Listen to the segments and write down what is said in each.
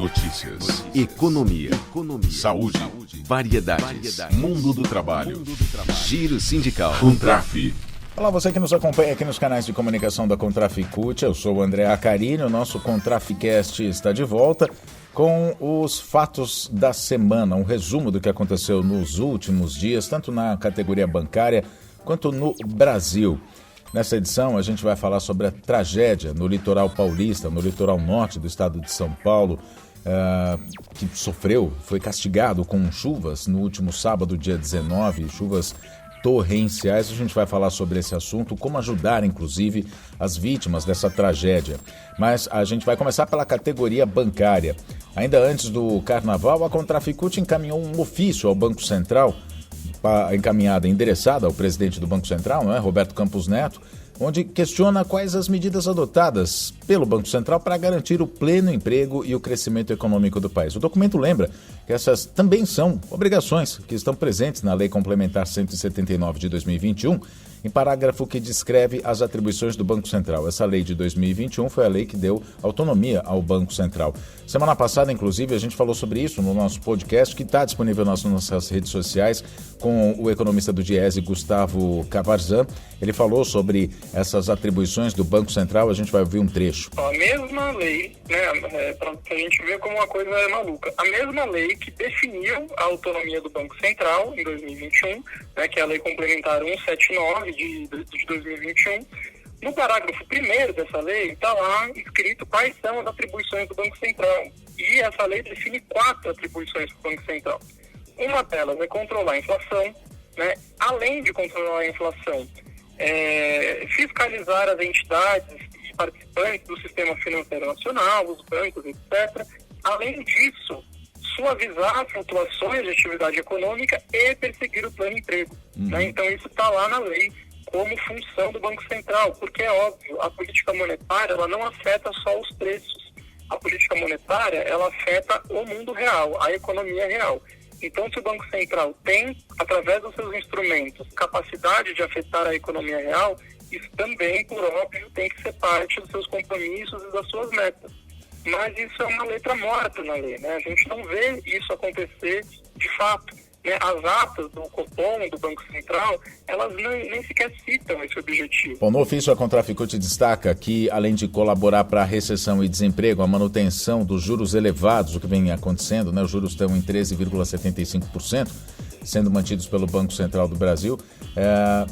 Notícias. Economia. Saúde. Variedades. Mundo do trabalho. Giro sindical. Contraf. Olá, você que nos acompanha aqui nos canais de comunicação da Contraficute. Eu sou o André Acarini. O nosso Contraficast está de volta com os fatos da semana, um resumo do que aconteceu nos últimos dias, tanto na categoria bancária quanto no Brasil. Nessa edição, a gente vai falar sobre a tragédia no litoral paulista, no litoral norte do estado de São Paulo, que foi castigado com chuvas no último sábado, dia 19, chuvas torrenciais. A gente vai falar sobre esse assunto, como ajudar, inclusive, as vítimas dessa tragédia. Mas a gente vai começar pela categoria bancária. Ainda antes do carnaval, a Contraficute encaminhou um ofício ao Banco Central, endereçada ao presidente do Banco Central, não é? Roberto Campos Neto, onde questiona quais as medidas adotadas pelo Banco Central para garantir o pleno emprego e o crescimento econômico do país. O documento lembra que essas também são obrigações que estão presentes na Lei Complementar 179 de 2021, em parágrafo que descreve as atribuições do Banco Central. Essa lei de 2021 foi a lei que deu autonomia ao Banco Central. Semana passada, inclusive, a gente falou sobre isso no nosso podcast, que está disponível nas nossas redes sociais, com o economista do Diese, Gustavo Cavarzan. Ele falou sobre essas atribuições do Banco Central. A gente vai ouvir um trecho. A mesma lei, para a gente ver como uma coisa é maluca, a mesma lei que definiu a autonomia do Banco Central em 2021, que é a Lei Complementar 179 de 2021, no parágrafo 1º dessa lei está lá escrito quais são as atribuições do Banco Central. E essa lei define 4 atribuições do Banco Central. Uma delas é controlar a inflação, além de controlar a inflação, fiscalizar as entidades e participantes do sistema financeiro nacional, os bancos, etc. Além disso, suavizar as flutuações de atividade econômica e perseguir o plano emprego. Então isso está lá na lei como função do Banco Central, porque é óbvio, a política monetária ela não afeta só os preços. A política monetária ela afeta o mundo real, a economia real. Então, se o Banco Central tem, através dos seus instrumentos, capacidade de afetar a economia real, isso também, por óbvio, tem que ser parte dos seus compromissos e das suas metas. Mas isso é uma letra morta na lei, A gente não vê isso acontecer de fato. As atas do Copom, do Banco Central, elas nem sequer citam esse objetivo. Bom, no ofício, a Contraficute destaca que, além de colaborar para a recessão e desemprego, a manutenção dos juros elevados, o que vem acontecendo, os juros estão em 13,75%, sendo mantidos pelo Banco Central do Brasil,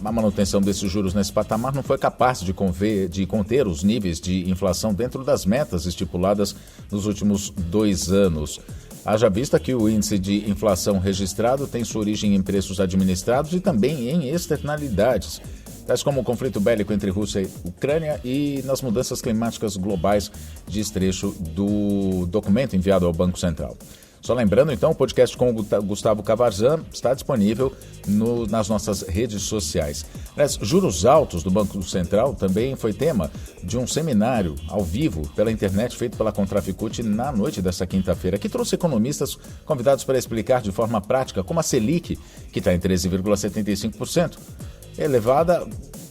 a manutenção desses juros nesse patamar não foi capaz de conter os níveis de inflação dentro das metas estipuladas nos últimos 2 anos. Haja vista que o índice de inflação registrado tem sua origem em preços administrados e também em externalidades, tais como o conflito bélico entre Rússia e Ucrânia e nas mudanças climáticas globais, diz trecho do documento enviado ao Banco Central. Só lembrando, então, o podcast com o Gustavo Cavarzan está disponível nas nossas redes sociais. Juros altos do Banco Central também foi tema de um seminário ao vivo pela internet feito pela Contraficute na noite dessa quinta-feira, que trouxe economistas convidados para explicar de forma prática como a Selic, que está em 13,75%,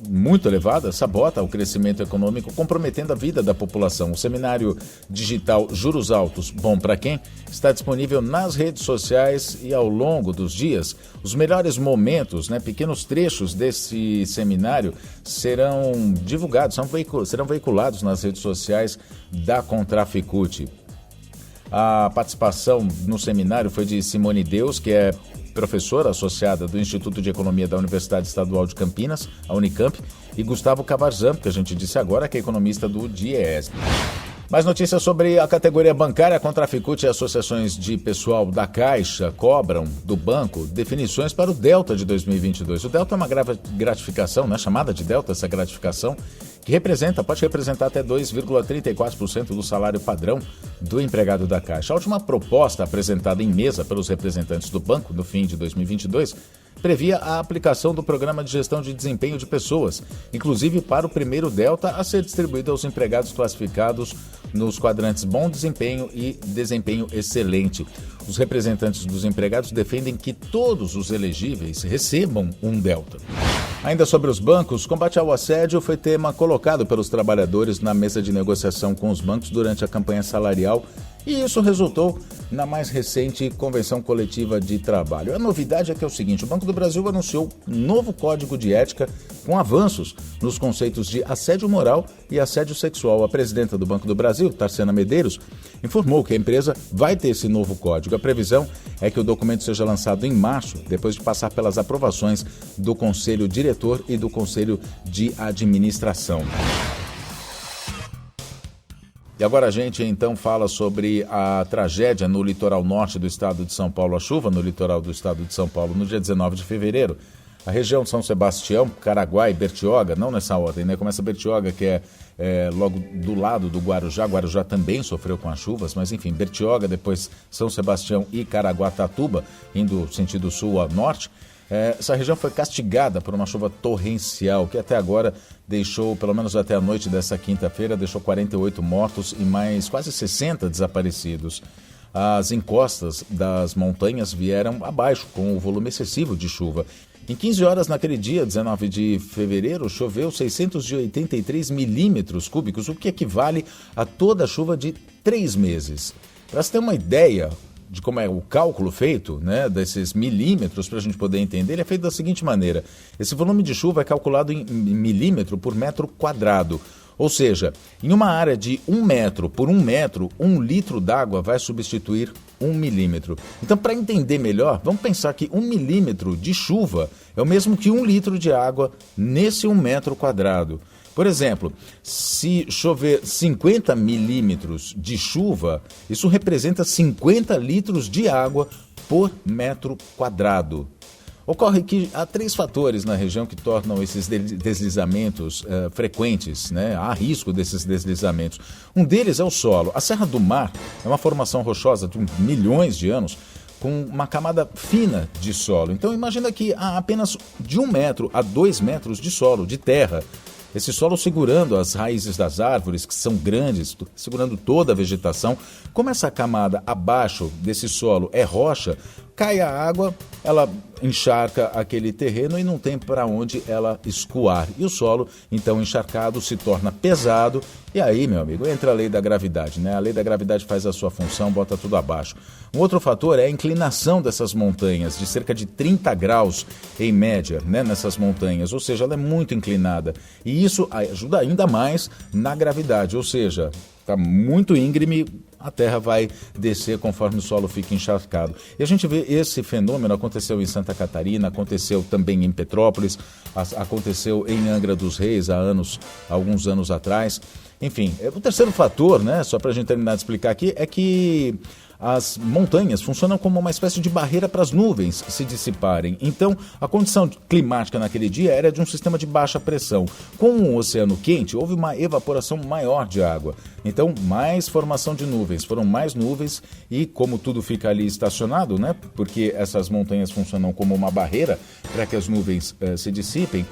muito elevada, sabota o crescimento econômico, comprometendo a vida da população. O seminário digital Juros Altos, Bom para Quem? Está disponível nas redes sociais e ao longo dos dias. Os melhores momentos, pequenos trechos desse seminário serão divulgados, serão veiculados nas redes sociais da Contraficute. A participação no seminário foi de Simone Deus, que é professora associada do Instituto de Economia da Universidade Estadual de Campinas, a Unicamp, e Gustavo Cavarzan, que a gente disse agora, que é economista do Diese. Mais notícias sobre a categoria bancária. A Contraficute e associações de pessoal da Caixa cobram do banco definições para o Delta de 2022. O Delta é uma gratificação, chamada de Delta, essa gratificação, que pode representar até 2,34% do salário padrão do empregado da Caixa. A última proposta apresentada em mesa pelos representantes do banco no fim de 2022 previa a aplicação do Programa de Gestão de Desempenho de Pessoas, inclusive para o primeiro Delta a ser distribuído aos empregados classificados nos quadrantes Bom Desempenho e Desempenho Excelente. Os representantes dos empregados defendem que todos os elegíveis recebam um Delta. Ainda sobre os bancos, combate ao assédio foi tema colocado pelos trabalhadores na mesa de negociação com os bancos durante a campanha salarial E isso resultou na mais recente convenção coletiva de trabalho. A novidade é que é o seguinte: o Banco do Brasil anunciou um novo código de ética com avanços nos conceitos de assédio moral e assédio sexual. A presidenta do Banco do Brasil, Tarciana Medeiros, informou que a empresa vai ter esse novo código. A previsão é que o documento seja lançado em março, depois de passar pelas aprovações do Conselho Diretor e do Conselho de Administração. E agora a gente então fala sobre a tragédia no litoral norte do estado de São Paulo. A chuva no litoral do estado de São Paulo no dia 19 de fevereiro. A região de São Sebastião, Caraguá e Bertioga, não nessa ordem, né? Começa Bertioga, que é logo do lado do Guarujá. Guarujá também sofreu com as chuvas, mas enfim, Bertioga, depois São Sebastião e Caraguatatuba, indo sentido sul a norte. Essa região foi castigada por uma chuva torrencial que até agora deixou, pelo menos até a noite dessa quinta-feira, deixou 48 mortos e mais quase 60 desaparecidos. As encostas das montanhas vieram abaixo com o volume excessivo de chuva. Em 15 horas naquele dia, 19 de fevereiro, choveu 683 milímetros cúbicos, o que equivale a toda a chuva de 3 meses. Para você ter uma ideia de como é o cálculo feito, né, desses milímetros, para a gente poder entender, ele é feito da seguinte maneira: esse volume de chuva é calculado em milímetro por metro quadrado. Ou seja, em uma área de 1 metro por 1 metro, 1 litro d'água vai substituir 1 milímetro. Então, para entender melhor, vamos pensar que 1 milímetro de chuva é o mesmo que 1 litro de água nesse 1 metro quadrado. Por exemplo, se chover 50 milímetros de chuva, isso representa 50 litros de água por metro quadrado. Ocorre que há 3 fatores na região que tornam esses deslizamentos frequentes, né? Há risco desses deslizamentos. Um deles é o solo. A Serra do Mar é uma formação rochosa de milhões de anos com uma camada fina de solo. Então imagina que há apenas de 1 metro a 2 metros de solo, de terra. Esse solo segurando as raízes das árvores, que são grandes, segurando toda a vegetação. Como essa camada abaixo desse solo é rocha, cai a água, ela encharca aquele terreno e não tem para onde ela escoar. E o solo, então encharcado, se torna pesado. E aí, meu amigo, entra a lei da gravidade, né? A lei da gravidade faz a sua função, bota tudo abaixo. Um outro fator é a inclinação dessas montanhas, de cerca de 30 graus em média, né, nessas montanhas. Ou seja, ela é muito inclinada. E isso ajuda ainda mais na gravidade, ou seja, está muito íngreme, a terra vai descer conforme o solo fica encharcado. E a gente vê esse fenômeno, aconteceu em Santa Catarina, aconteceu também em Petrópolis, aconteceu em Angra dos Reis há alguns anos atrás. Enfim, o terceiro fator, né, só para a gente terminar de explicar aqui, é que as montanhas funcionam como uma espécie de barreira para as nuvens se dissiparem. Então, a condição climática naquele dia era de um sistema de baixa pressão. Com o oceano quente, houve uma evaporação maior de água. Então, mais formação de nuvens. Foram mais nuvens e, como tudo fica ali estacionado, né, porque essas montanhas funcionam como uma barreira para que as nuvens se dissipem,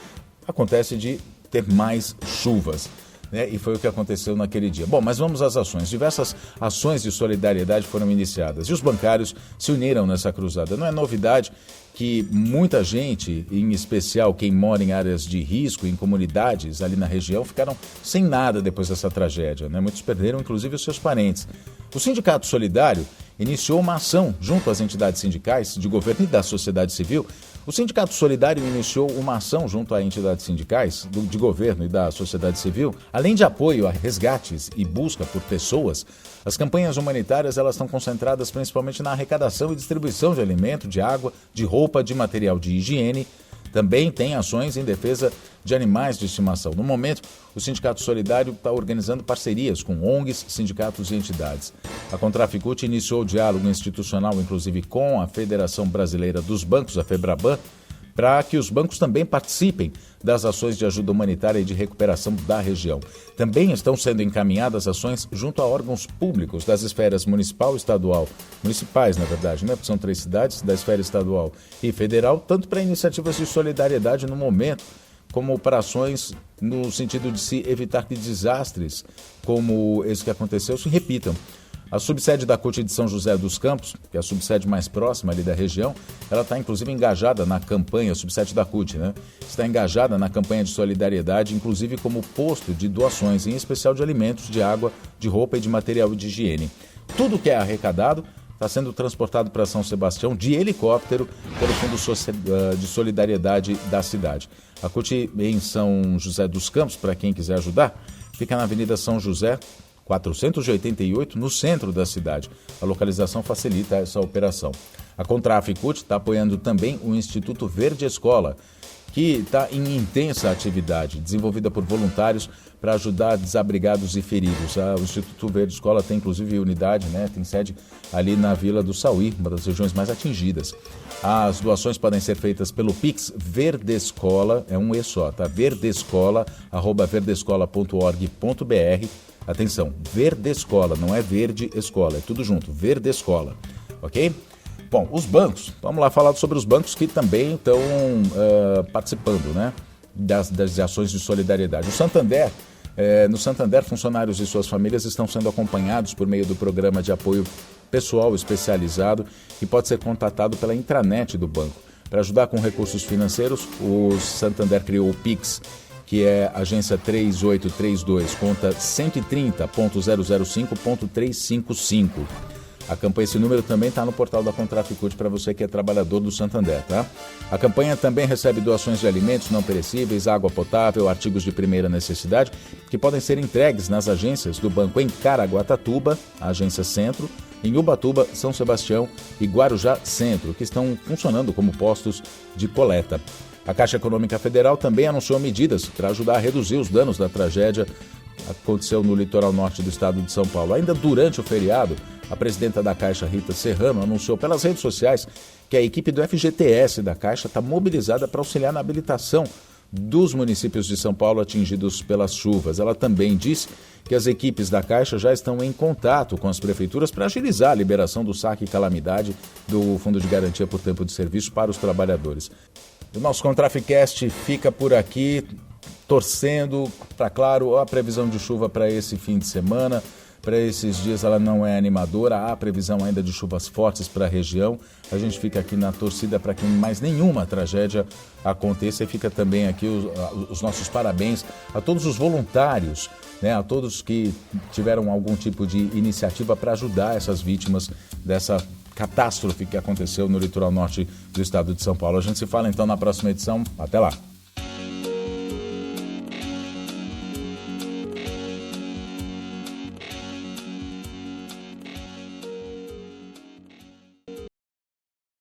acontece de ter mais chuvas. E foi o que aconteceu naquele dia. Bom, mas vamos às ações. Diversas ações de solidariedade foram iniciadas e os bancários se uniram nessa cruzada. Não é novidade que muita gente, em especial quem mora em áreas de risco, em comunidades ali na região, ficaram sem nada depois dessa tragédia, né? Muitos perderam, inclusive, os seus parentes. O Sindicato Solidário iniciou uma ação junto às entidades sindicais, de governo e da sociedade civil. O Sindicato Solidário iniciou uma ação junto a entidades sindicais, de governo e da sociedade civil. Além de apoio a resgates e busca por pessoas, as campanhas humanitárias elas estão concentradas principalmente na arrecadação e distribuição de alimento, de água, de roupa, de material de higiene. Também tem ações em defesa de animais de estimação. No momento, o Sindicato Solidário está organizando parcerias com ONGs, sindicatos e entidades. A Contraficute iniciou o diálogo institucional, inclusive com a Federação Brasileira dos Bancos, a FEBRABAN, para que os bancos também participem das ações de ajuda humanitária e de recuperação da região. Também estão sendo encaminhadas ações junto a órgãos públicos das esferas municipal e estadual, municipais, na verdade, né? Porque são 3 cidades, da esfera estadual e federal, tanto para iniciativas de solidariedade no momento, como para ações no sentido de se evitar que desastres como esse que aconteceu se repitam. A subsede da CUT de São José dos Campos, que é a subsede mais próxima ali da região, ela está inclusive engajada na campanha, a subsede da CUT, né? Está engajada na campanha de solidariedade, inclusive como posto de doações, em especial de alimentos, de água, de roupa e de material de higiene. Tudo que é arrecadado está sendo transportado para São Sebastião de helicóptero pelo Fundo de Solidariedade da cidade. A CUT em São José dos Campos, para quem quiser ajudar, fica na Avenida São José, 488, no centro da cidade. A localização facilita essa operação. A Contraf CUT está apoiando também o Instituto Verde Escola, que está em intensa atividade, desenvolvida por voluntários para ajudar desabrigados e feridos. O Instituto Verde Escola tem inclusive unidade, né? Tem sede ali na Vila do Sauí, uma das regiões mais atingidas. As doações podem ser feitas pelo Pix Verdescola, é um E só, tá? verdescola@verdescola.org.br. Atenção, Verdescola, não é Verde Escola, é tudo junto, Verdescola, ok? Bom, os bancos, vamos lá falar sobre os bancos que também estão participando, né, das ações de solidariedade. O Santander, no Santander, funcionários e suas famílias estão sendo acompanhados por meio do programa de apoio pessoal especializado que pode ser contatado pela intranet do banco. Para ajudar com recursos financeiros, o Santander criou o Pix, que é agência 3832, conta 130.005.355. A campanha, esse número também está no portal da Contraf CUT para você que é trabalhador do Santander, tá? A campanha também recebe doações de alimentos não perecíveis, água potável, artigos de primeira necessidade, que podem ser entregues nas agências do banco em Caraguatatuba, a agência Centro, em Ubatuba, São Sebastião e Guarujá Centro, que estão funcionando como postos de coleta. A Caixa Econômica Federal também anunciou medidas para ajudar a reduzir os danos da tragédia que aconteceu no litoral norte do estado de São Paulo. Ainda durante o feriado, a presidenta da Caixa, Rita Serrano, anunciou pelas redes sociais que a equipe do FGTS da Caixa está mobilizada para auxiliar na habilitação dos municípios de São Paulo atingidos pelas chuvas. Ela também disse que as equipes da Caixa já estão em contato com as prefeituras para agilizar a liberação do saque calamidade do Fundo de Garantia por Tempo de Serviço para os trabalhadores. O nosso Contraficast fica por aqui, torcendo para, claro, a previsão de chuva para esse fim de semana. Para esses dias ela não é animadora, há previsão ainda de chuvas fortes para a região. A gente fica aqui na torcida para que mais nenhuma tragédia aconteça e fica também aqui os nossos parabéns a todos os voluntários, né, a todos que tiveram algum tipo de iniciativa para ajudar essas vítimas dessa catástrofe que aconteceu no litoral norte do estado de São Paulo. A gente se fala então na próxima edição. Até lá!